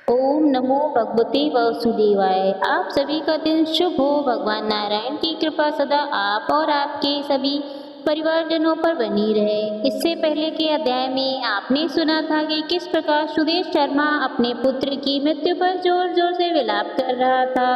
ओम नमो भगवते वासुदेवाय। आप सभी का दिन शुभ हो। भगवान नारायण की कृपा सदा आप और आपके सभी परिवारजनों पर बनी रहे। इससे पहले के अध्याय में आपने सुना था कि किस प्रकार सुदेश शर्मा अपने पुत्र की मृत्यु पर जोर जोर से विलाप कर रहा था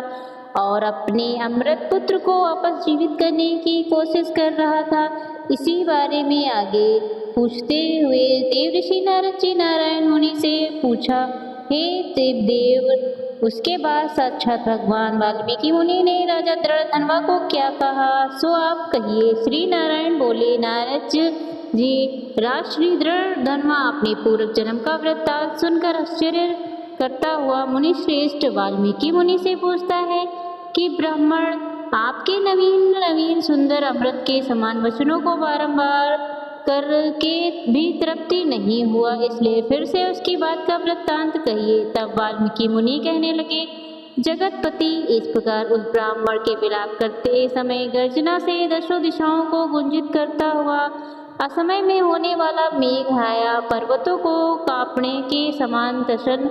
और अपने अमृत पुत्र को वापस जीवित करने की कोशिश कर रहा था। इसी बारे में आगे पूछते हुए देव ऋषि नारद जी नारायण मुनि से पूछा, हे देव। उसके बाद साक्षात भगवान वाल्मीकि मुनि ने राजा दृढ़धनवा को क्या कहा, सो आप कहिए। श्री नारायण बोले, नारद जी, राजश्री दृढ़धनवा अपने पूर्व जन्म का वृत्तांत सुनकर आश्चर्य करता हुआ मुनि श्रेष्ठ वाल्मीकि मुनि से पूछता है कि ब्राह्मण आपके नवीन नवीन सुंदर अमृत के समान वचनों को बारंबार करके भी तृप्ति नहीं हुआ, इसलिए फिर से उसकी बात का वृत्तांत कहिए। तब वाल्मीकि मुनि कहने लगे, जगतपति, इस प्रकार उस ब्राह्मण के विलाप करते समय गर्जना से दसों दिशाओं को गुंजित करता हुआ असमय में होने वाला मेघ आया, पर्वतों को कांपने के समान दर्शन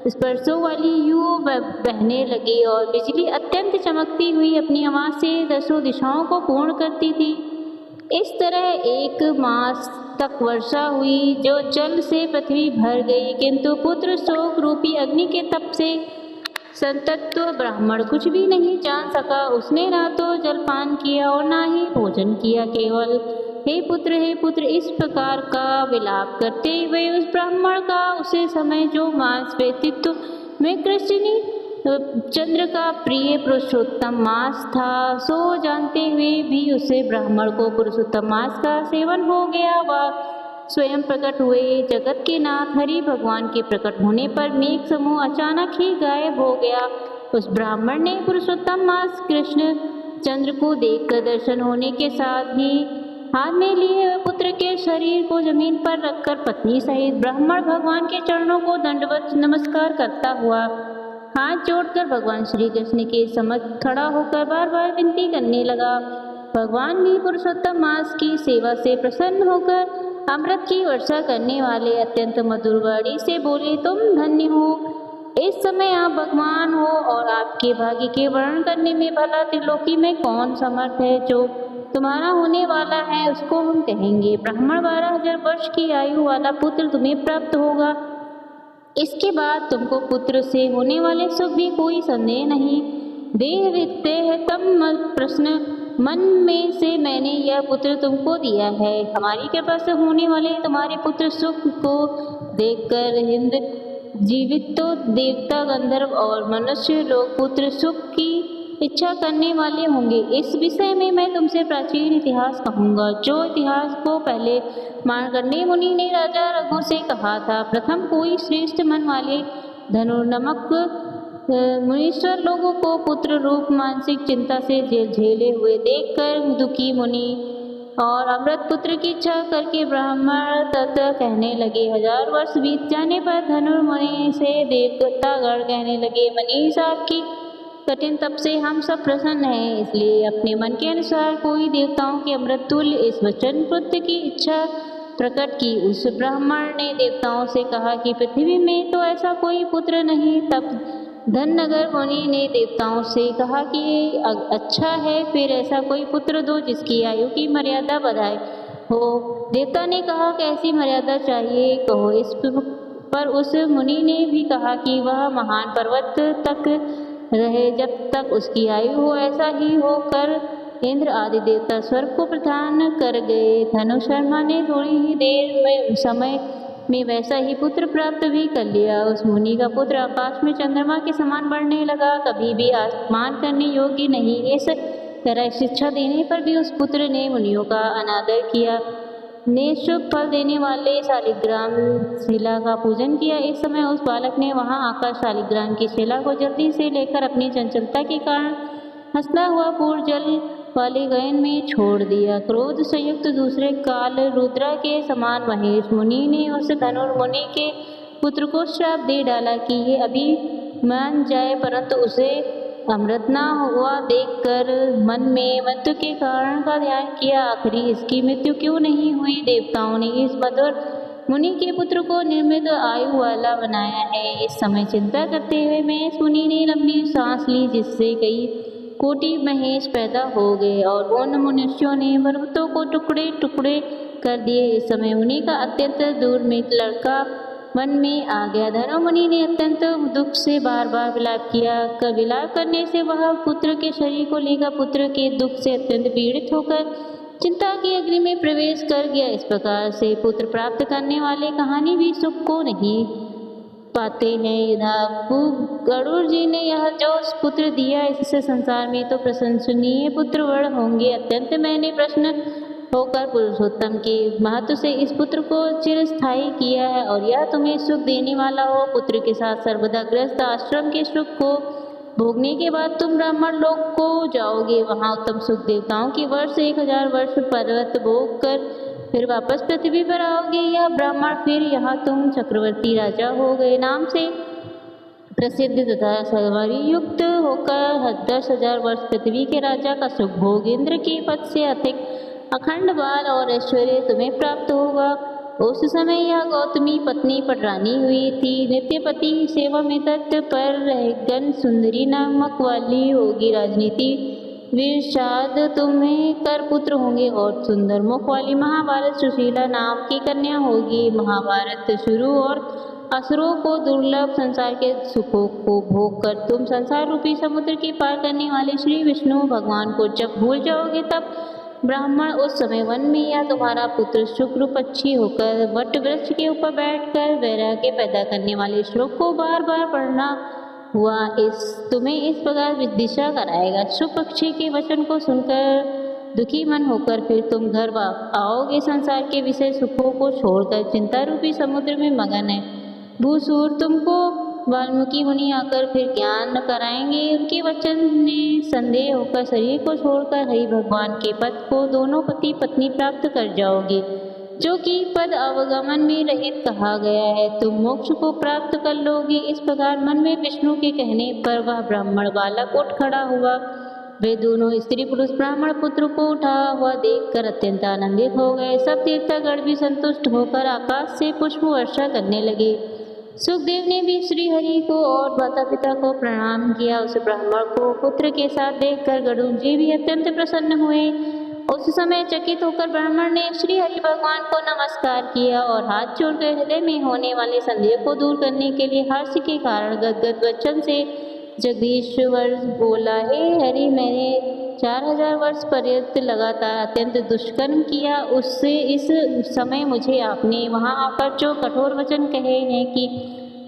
स्पर्शों वाली यूं बहने लगी और बिजली अत्यंत चमकती हुई अपनी आवाज से दसों दिशाओं को पूर्ण करती थी। इस तरह 1 मास तक वर्षा हुई जो जल से पृथ्वी भर गई, किंतु पुत्र शोक रूपी अग्नि के तप से संतप्त ब्राह्मण कुछ भी नहीं जान सका। उसने ना तो जलपान किया और ना ही भोजन किया, केवल हे पुत्र, इस प्रकार का विलाप करते हुए उस ब्राह्मण का उसे समय जो मास व्यतीत में कृष्ण चंद्र का प्रिय पुरुषोत्तम मास था, सो जानते हुए भी उसे ब्राह्मण को पुरुषोत्तम मास का सेवन हो गया। वह स्वयं प्रकट हुए। जगत के नाथ हरि भगवान के प्रकट होने पर मेघ समूह अचानक ही गायब हो गया। उस ब्राह्मण ने पुरुषोत्तम मास कृष्ण चंद्र को देखकर दर्शन होने के साथ ही हाथ में लिए हुए पुत्र के शरीर को जमीन पर रखकर पत्नी सहित ब्राह्मण भगवान के चरणों को दंडवत नमस्कार करता हुआ हाथ जोड़कर भगवान श्री कृष्ण के समक्ष खड़ा होकर बार बार विनती करने लगा। भगवान भी पुरुषोत्तम मास की सेवा से प्रसन्न होकर अमृत की वर्षा करने वाले अत्यंत मधुर वाणी से बोले, तुम धन्य हो। इस समय आप भगवान हो और आपके भाग्य के वर्णन करने में भला त्रिलोकी में कौन समर्थ है। जो तुम्हारा होने वाला है उसको हम कहेंगे। ब्राह्मण 12,000 वर्ष की आयु वाला पुत्र तुम्हें प्राप्त होगा। इसके बाद तुमको पुत्र से होने वाले सुख भी कोई संदेह नहीं। देह विकते है तम प्रश्न मन में से मैंने यह पुत्र तुमको दिया है। हमारी कृपा से होने वाले तुम्हारे पुत्र सुख को देखकर हिंद जीवित तो देवता गंधर्व और मनुष्य लोग पुत्र सुख की इच्छा करने वाले होंगे। इस विषय में मैं तुमसे प्राचीन इतिहास कहूँगा, जो इतिहास को पहले मार्कंडेय मुनि ने राजा रघु से कहा था। प्रथम कोई श्रेष्ठ मन वाले धनुर्नमक मुनीश्वर लोगों को पुत्र रूप मानसिक चिंता से झेले हुए देखकर दुखी मुनि और अमृत पुत्र की इच्छा करके ब्राह्मण तत् कहने लगे। 1000 वर्ष बीत जाने पर धनुर्मुनि से देवतागण कहने लगे, मनीष आपकी कठिन तप से हम सब प्रसन्न हैं, इसलिए अपने मन के अनुसार कोई देवताओं के अमृत तुल्य इस वचन पुत्र की इच्छा प्रकट की। उस ब्राह्मण ने देवताओं से कहा कि पृथ्वी में तो ऐसा कोई पुत्र नहीं। तब धननगर मुनि ने देवताओं से कहा कि अच्छा है, फिर ऐसा कोई पुत्र दो जिसकी आयु की मर्यादा बढ़ाए हो। देवता ने कहा, कैसी मर्यादा चाहिए कहो। इस पर उस मुनि ने भी कहा कि वह महान पर्वत तक रहे जब तक उसकी आयु हो, ऐसा ही होकर इंद्र आदि देवता स्वर्ग को प्रदान कर गए। धनु शर्मा ने थोड़ी ही देर में समय में वैसा ही पुत्र प्राप्त भी कर लिया। उस मुनि का पुत्र आकाश में चंद्रमा के समान बढ़ने लगा, कभी भी आसमान करने योग्य नहीं। इस तरह शिक्षा देने पर भी उस पुत्र ने मुनियों का अनादर किया, ने शुभ फल देने वाले शालिग्राम शिला का पूजन किया। इस समय उस बालक ने वहां आकर शालिग्राम की शिला को जल्दी से लेकर अपनी चंचलता के कारण हंसता हुआ पूर्ण जल वाले गयन में छोड़ दिया। क्रोध संयुक्त दूसरे काल रुद्रा के समान महेश मुनि ने उस धनुर्मुनि के पुत्र को श्राप दे डाला कि ये अभी मान जाए, परंतु उसे अमृत न हुआ देखकर मन में मृत्यु के कारण का ध्यान किया। आखिरी इसकी मृत्यु क्यों नहीं हुई। देवताओं ने इस मधुर मुनि के पुत्र को निर्मित आयु वाला बनाया है। इस समय चिंता करते हुए मैं मुनि ने लंबी सांस ली, जिससे कई कोटि महेश पैदा हो गए और उन मनुष्यों ने पर्वतों को टुकड़े टुकड़े कर दिए। इस समय मुनि का अत्यंत दूरमित लड़का मन में आ गया। धनो मुनि ने अत्यंत दुख से बार बार विलाप किया। विलाप करने से वह पुत्र के शरीर को लेकर पुत्र के दुख से अत्यंत पीड़ित होकर चिंता की अग्नि में प्रवेश कर गया। इस प्रकार से पुत्र प्राप्त करने वाले कहानी भी सुख को नहीं पाते हैं। यदा गरुड़ जी ने यह जो पुत्र दिया, इससे संसार में तो प्रशंसनीय पुत्र वर्ण होंगे। अत्यंत मैंने प्रश्न होकर पुरुषोत्तम के महत्व से इस पुत्र को चिरस्थायी किया है, और यह तुम्हें सुख देने वाला हो। पुत्र के साथ सर्वदा ग्रस्त आश्रम के सुख को भोगने के बाद तुम ब्राह्मण लोक को जाओगे। वहाँ उत्तम सुख देवताओं की वर्ष 1000 वर्ष पर्वत भोग कर फिर वापस पृथ्वी पर आओगे। यह ब्राह्मण फिर यहाँ तुम चक्रवर्ती राजा हो गए नाम से प्रसिद्ध तथा सवारी युक्त होकर 10,000 वर्ष पृथ्वी के राजा का सुख भोग। इंद्र के पद से अधिक अखंड बाल और ऐश्वर्य तुम्हें प्राप्त होगा। उस समय यह गौतमी पत्नी पटरानी हुई थी। नित्यपति सेवा में तत्पर रहगन सुंदरी नामक वाली होगी। राजनीति विषाद तुम्हें कर पुत्र होंगे और सुंदर मुख वाली महाभारत सुशीला नाम की कन्या होगी। महाभारत शुरू और असुरों को दुर्लभ संसार के सुखों को भोग कर तुम संसार रूपी समुद्र के पार करने वाले श्री विष्णु भगवान को जब भूल जाओगे, तब ब्राह्मण उस समय वन में या तुम्हारा पुत्र शुक्र पक्षी होकर वट वृक्ष के ऊपर बैठकर वैराग्य पैदा करने वाले श्लोक को बार बार पढ़ना हुआ। तुम्हें इस प्रकार दिशा कराएगा। शुक्र पक्षी के वचन को सुनकर दुखी मन होकर फिर तुम घर आओगे। संसार के विषय सुखों को छोड़कर चिंता रूपी समुद्र में मगन है। भूसूर तुमको वाल्मीकि मुनि आकर फिर ज्ञान कराएंगे। उनके वचन ने संदेह होकर शरीर को छोड़कर हरि भगवान के पद को दोनों पति पत्नी प्राप्त कर जाओगे, जो कि पद अवगमन में रहित कहा गया है। तुम मोक्ष को प्राप्त कर लोगे। इस प्रकार मन में विष्णु के कहने पर वह ब्राह्मण बालक उठ खड़ा हुआ। वे दोनों स्त्री पुरुष ब्राह्मण पुत्र को उठा हुआ देखकर अत्यंत आनंदित हो गए। सब देवतागण भी संतुष्ट होकर आकाश से पुष्प वर्षा करने लगे। सुखदेव ने भी श्री हरि को और माता पिता को प्रणाम किया। उस ब्राह्मण को पुत्र के साथ देखकर गरुड़ जी भी अत्यंत प्रसन्न हुए। उस समय चकित होकर ब्राह्मण ने श्री हरि भगवान को नमस्कार किया और हाथ जोड़कर हृदय में होने वाले संदेह को दूर करने के लिए हर्ष के कारण गदगद वचन से जगदीश्वर बोला, हे हरि, मैंने 4000 वर्ष पर्यंत लगातार अत्यंत दुष्कर्म किया। उससे इस समय मुझे आपने वहां आकर जो कठोर वचन कहे हैं कि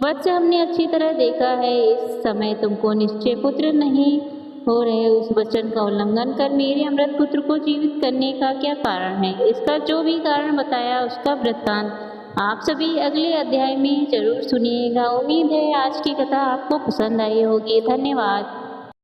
वत्स हमने अच्छी तरह देखा है, इस समय तुमको निश्चय पुत्र नहीं हो रहे। उस वचन का उल्लंघन कर मेरे अमृत पुत्र को जीवित करने का क्या कारण है? इसका जो भी कारण बताया उसका वृत्तांत आप सभी अगले अध्याय में जरूर सुनिएगा। उम्मीद है आज की कथा आपको पसंद आई होगी। धन्यवाद।